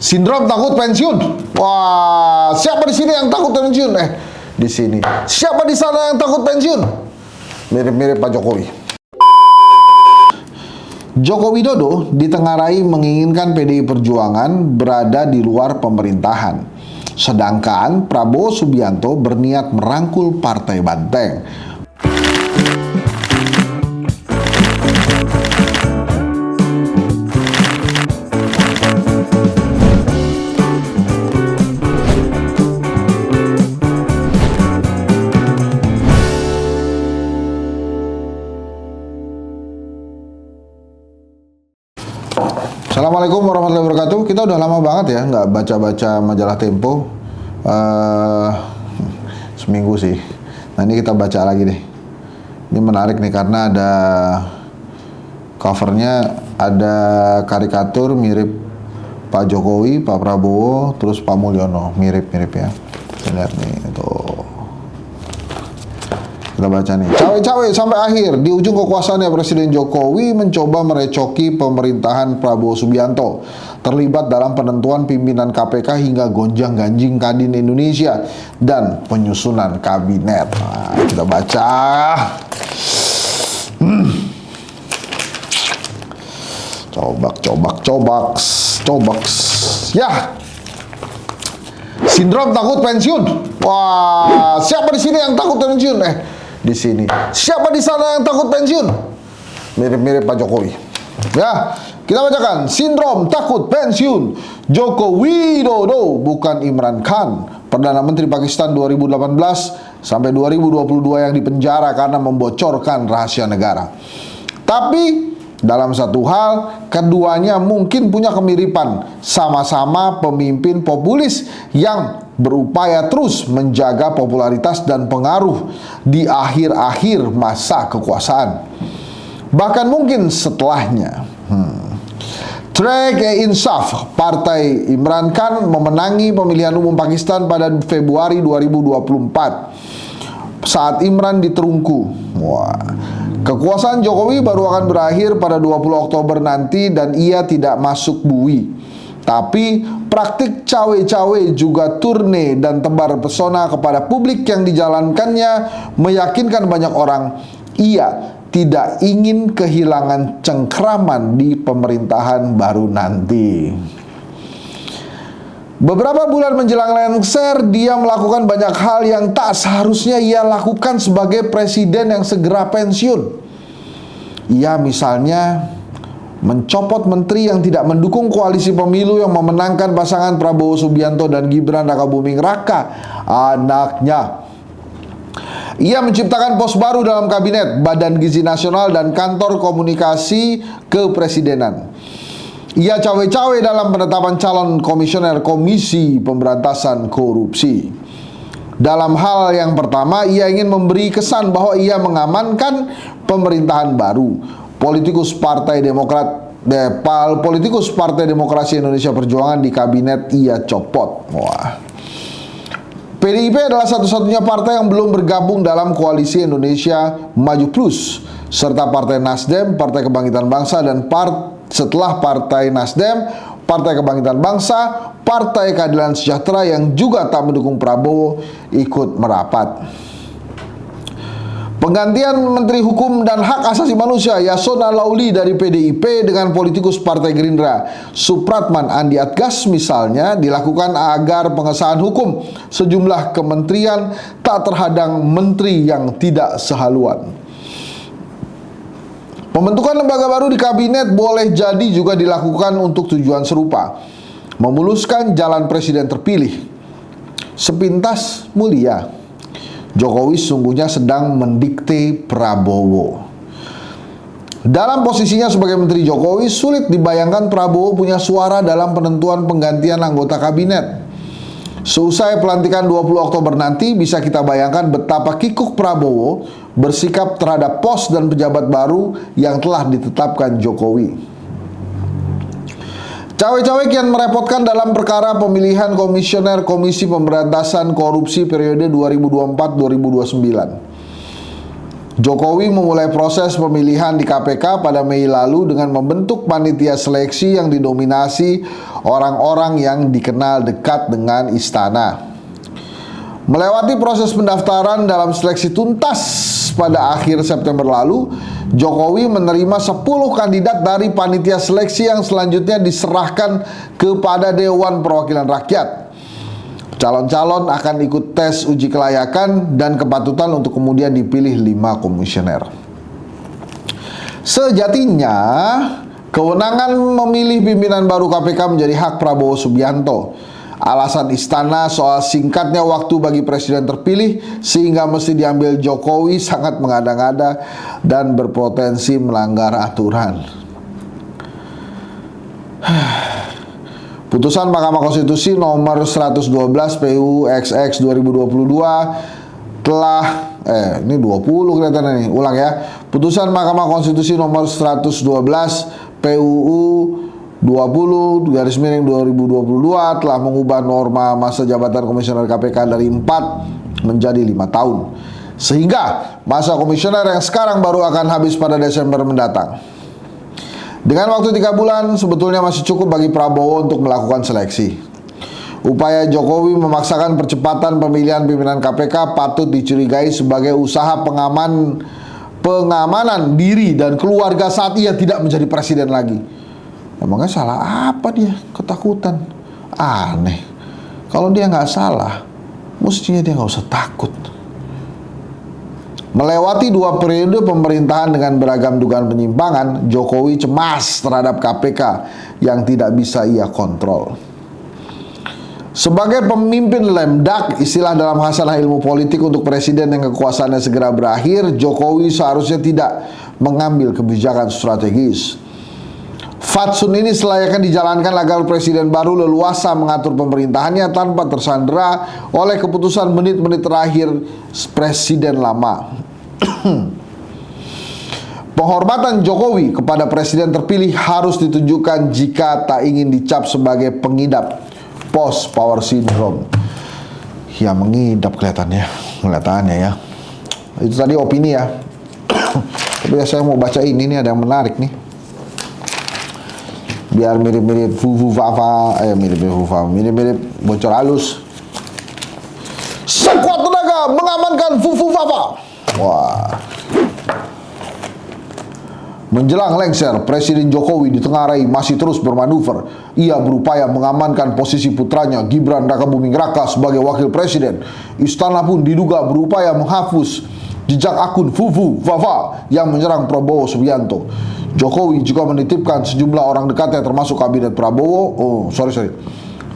Sindrom takut pensiun. Wah, siapa di sini yang takut pensiun? Di sini. Siapa di sana yang takut pensiun? Mirip-mirip Pak Jokowi. Joko Widodo ditengarai menginginkan PDI Perjuangan berada di luar pemerintahan. Sedangkan Prabowo Subianto berniat merangkul Partai Banteng. Assalamualaikum warahmatullahi wabarakatuh. Kita udah lama banget ya nggak baca-baca majalah Tempo. Seminggu sih. Nah ini kita baca lagi deh. Ini menarik nih karena ada covernya, ada karikatur mirip Pak Jokowi, Pak Prabowo, terus Pak Mulyono, mirip-mirip ya. Kita lihat nih, tuh. Kita baca nih. Cawe-cawe sampai akhir. Di ujung kekuasaannya Presiden Jokowi mencoba merecoki pemerintahan Prabowo Subianto. Terlibat dalam penentuan pimpinan KPK hingga gonjang-ganjing Kadin Indonesia dan penyusunan kabinet. Nah, kita baca. Cobak. Ya. Sindrom takut pensiun. Wah, siapa di sini yang takut pensiun? Di sini. Siapa di sana yang takut pensiun? Mirip-mirip Pak Jokowi. Ya, kita bacakan. Sindrom takut pensiun. Joko Widodo bukan Imran Khan. Perdana Menteri Pakistan 2018 sampai 2022 yang dipenjara karena membocorkan rahasia negara. Tapi dalam satu hal, keduanya mungkin punya kemiripan. Sama-sama pemimpin populis yang berupaya terus menjaga popularitas dan pengaruh di akhir-akhir masa kekuasaan. Bahkan mungkin setelahnya. Tehreek-e-Insaf, Partai Imran Khan memenangi pemilihan umum Pakistan pada Februari 2024 saat Imran diterungku. Kekuasaan Jokowi baru akan berakhir pada 20 Oktober nanti dan ia tidak masuk bui. Tapi praktik cawe-cawe juga turne dan tebar pesona kepada publik yang dijalankannya meyakinkan banyak orang ia tidak ingin kehilangan cengkraman di pemerintahan baru nanti. Beberapa bulan menjelang lengser, dia melakukan banyak hal yang tak seharusnya ia lakukan sebagai presiden yang segera pensiun. Ia misalnya mencopot menteri yang tidak mendukung koalisi pemilu yang memenangkan pasangan Prabowo Subianto dan Gibran Rakabuming Raka, anaknya. Ia menciptakan pos baru dalam kabinet, Badan Gizi Nasional dan Kantor Komunikasi Kepresidenan. Ia cawe-cawe dalam penetapan calon komisioner Komisi Pemberantasan Korupsi. Dalam hal yang pertama, ia ingin memberi kesan bahwa ia mengamankan pemerintahan baru. Politikus Partai Demokrasi Indonesia Perjuangan di kabinet ia copot. PDIP adalah satu-satunya partai yang belum bergabung dalam koalisi Indonesia Maju Plus, serta Partai Nasdem, Partai Kebangkitan Bangsa, dan setelah Partai Nasdem, Partai Kebangkitan Bangsa, Partai Keadilan Sejahtera yang juga tak mendukung Prabowo ikut merapat. Penggantian Menteri Hukum dan Hak Asasi Manusia Yasona Lauli dari PDIP dengan politikus Partai Gerindra Supratman Andi Atgas misalnya dilakukan agar pengesahan hukum sejumlah kementerian tak terhadang menteri yang tidak sehaluan. Pembentukan lembaga baru di kabinet boleh jadi juga dilakukan untuk tujuan serupa, memuluskan jalan presiden terpilih. Sepintas mulia, Jokowi sungguhnya sedang mendikte Prabowo. Dalam posisinya sebagai Menteri Jokowi, sulit dibayangkan Prabowo punya suara dalam penentuan penggantian anggota kabinet. Seusai pelantikan 20 Oktober nanti, bisa kita bayangkan betapa kikuk Prabowo bersikap terhadap pos dan pejabat baru yang telah ditetapkan Jokowi. Cawe-cawe kian merepotkan dalam perkara pemilihan komisioner Komisi Pemberantasan Korupsi periode 2024-2029. Jokowi memulai proses pemilihan di KPK pada Mei lalu dengan membentuk panitia seleksi yang didominasi orang-orang yang dikenal dekat dengan istana. Melewati proses pendaftaran dalam seleksi tuntas pada akhir September lalu, Jokowi menerima 10 kandidat dari panitia seleksi yang selanjutnya diserahkan kepada Dewan Perwakilan Rakyat. Calon-calon akan ikut tes uji kelayakan dan kepatutan untuk kemudian dipilih 5 komisioner. Sejatinya, kewenangan memilih pimpinan baru KPK menjadi hak Prabowo Subianto. Alasan istana soal singkatnya waktu bagi presiden terpilih sehingga mesti diambil Jokowi sangat mengada-ngada dan berpotensi melanggar aturan. Putusan Mahkamah Konstitusi nomor 112 PU XX 2022 telah ini 20 kelihatannya nih. Ulang ya. Putusan Mahkamah Konstitusi nomor 112 PUU 20 garis miring 2022 telah mengubah norma masa jabatan komisioner KPK dari 4 menjadi 5 tahun. Sehingga masa komisioner yang sekarang baru akan habis pada Desember mendatang. Dengan waktu 3 bulan sebetulnya masih cukup bagi Prabowo untuk melakukan seleksi. Upaya Jokowi memaksakan percepatan pemilihan pimpinan KPK patut dicurigai sebagai usaha pengamanan diri dan keluarga saat ia tidak menjadi presiden lagi. Emangnya salah apa dia? Ketakutan. Aneh. Kalau dia nggak salah, mestinya dia nggak usah takut. Melewati 2 periode pemerintahan dengan beragam dugaan penyimpangan, Jokowi cemas terhadap KPK yang tidak bisa ia kontrol. Sebagai pemimpin lemdak, istilah dalam khasanah ilmu politik untuk presiden yang kekuasaannya segera berakhir, Jokowi seharusnya tidak mengambil kebijakan strategis. Fatsun ini selayaknya dijalankan agar presiden baru leluasa mengatur pemerintahannya tanpa tersandera oleh keputusan menit-menit terakhir presiden lama. Penghormatan Jokowi kepada presiden terpilih harus ditunjukkan jika tak ingin dicap sebagai pengidap post power syndrome. Ya mengidap kelihatannya ya. Itu tadi opini ya. Tapi ya saya mau baca ini nih, ada yang menarik nih. Biar mirip-mirip Fufu Fafa, mirip-mirip bocor halus. Sekuat tenaga mengamankan Fufu Fafa. Wah. Menjelang lengser, Presiden Jokowi ditengarai masih terus bermanuver. Ia berupaya mengamankan posisi putranya Gibran Rakabuming Raka sebagai wakil presiden. Istana pun diduga berupaya menghapus jejak akun Fufu Fafa yang menyerang Prabowo Subianto. Jokowi juga menitipkan sejumlah orang dekatnya termasuk kabinet Prabowo.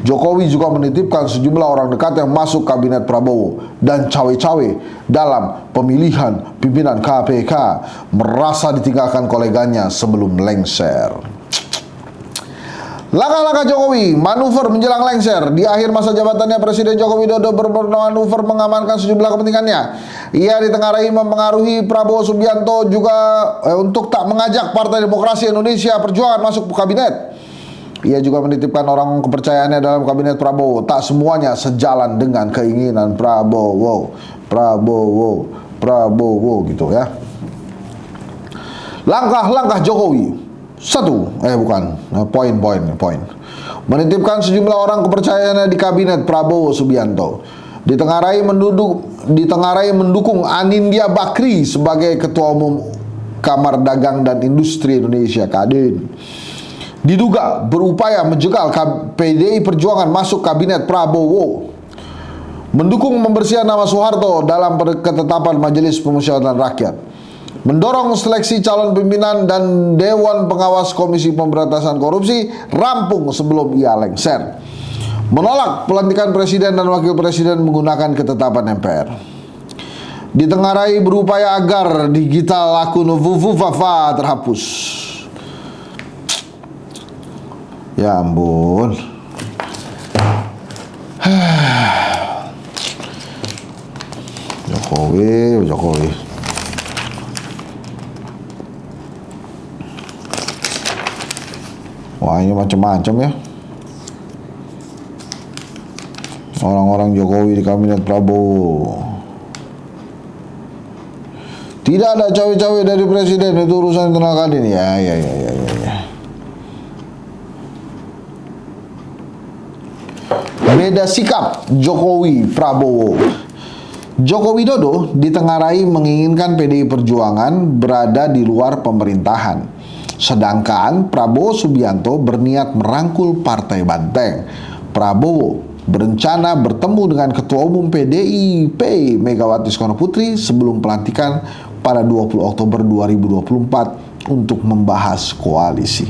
Jokowi juga menitipkan sejumlah orang dekat yang masuk kabinet Prabowo dan cawe-cawe dalam pemilihan pimpinan KPK merasa ditinggalkan koleganya sebelum lengser. Langkah-langkah Jokowi, manuver menjelang lengser. Di akhir masa jabatannya, Presiden Joko Widodo bermanuver mengamankan sejumlah kepentingannya. Ia ditengarai mempengaruhi Prabowo Subianto juga untuk tak mengajak Partai Demokrasi Indonesia Perjuangan masuk kabinet. Ia juga menitipkan orang kepercayaannya dalam kabinet Prabowo. Tak semuanya sejalan dengan keinginan Prabowo gitu ya. Langkah-langkah Jokowi. Poin. Menitipkan sejumlah orang kepercayaannya di kabinet Prabowo Subianto. Ditengarai mendukung Anindya Bakri sebagai Ketua Umum Kamar Dagang dan Industri Indonesia Kadin. Diduga berupaya menjegal PDI Perjuangan masuk kabinet Prabowo. Mendukung membersihkan nama Soeharto dalam ketetapan Majelis Pemusyawaratan Rakyat. Mendorong seleksi calon pimpinan dan Dewan Pengawas Komisi Pemberantasan Korupsi rampung sebelum ia lengser. Menolak pelantikan presiden dan wakil presiden menggunakan ketetapan MPR. Ditengarai berupaya agar digital akun Fufu Fafa terhapus. Ya ampun. Jokowi. Wah, ini macam-macam ya. Orang-orang Jokowi di kabinet Prabowo. Tidak ada cawe-cawe dari presiden, itu urusan internal Kadin. Ya. Beda sikap Jokowi Prabowo. Joko Widodo ditengarai menginginkan PDI Perjuangan berada di luar pemerintahan. Sedangkan Prabowo Subianto berniat merangkul Partai Banteng. Prabowo berencana bertemu dengan Ketua Umum PDIP Megawati Soekarno Putri sebelum pelantikan pada 20 Oktober 2024 untuk membahas koalisi.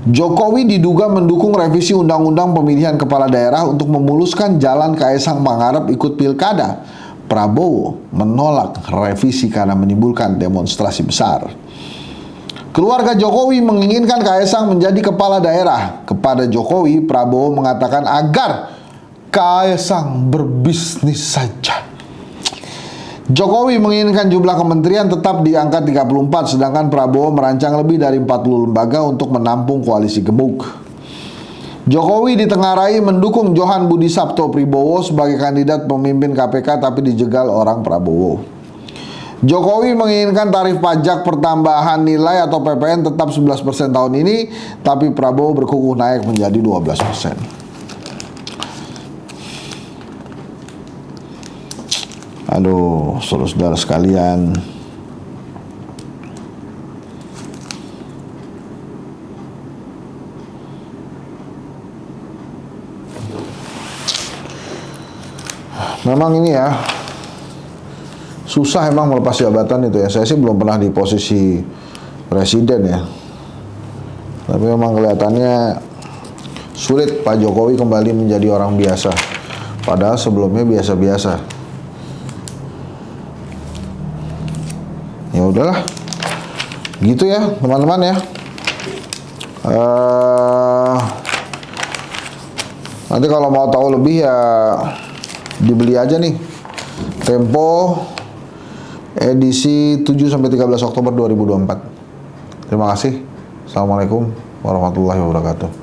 Jokowi diduga mendukung revisi Undang-Undang Pemilihan Kepala Daerah untuk memuluskan jalan Kaisang Pangarep ikut pilkada. Prabowo menolak revisi karena menimbulkan demonstrasi besar. Keluarga Jokowi menginginkan Kaisang menjadi kepala daerah. Kepada Jokowi, Prabowo mengatakan agar Kaisang berbisnis saja. Jokowi menginginkan jumlah kementerian tetap di angka 34, sedangkan Prabowo merancang lebih dari 40 lembaga untuk menampung koalisi gemuk. Jokowi ditengarai mendukung Johan Budi Sabto Pribowo sebagai kandidat pemimpin KPK tapi dijegal orang Prabowo. Jokowi menginginkan tarif pajak pertambahan nilai atau PPN tetap 11% tahun ini, tapi Prabowo berkukuh naik menjadi 12%. Aduh, saudara-saudara sekalian, memang ini ya, susah emang melepas jabatan itu ya. Saya sih belum pernah di posisi presiden ya, tapi memang kelihatannya sulit Pak Jokowi kembali menjadi orang biasa, padahal sebelumnya biasa-biasa. Ya udahlah, gitu ya teman-teman ya. Nanti kalau mau tahu lebih ya dibeli aja nih Tempo edisi 7-13 Oktober 2024. Terima kasih. Assalamualaikum warahmatullahi wabarakatuh.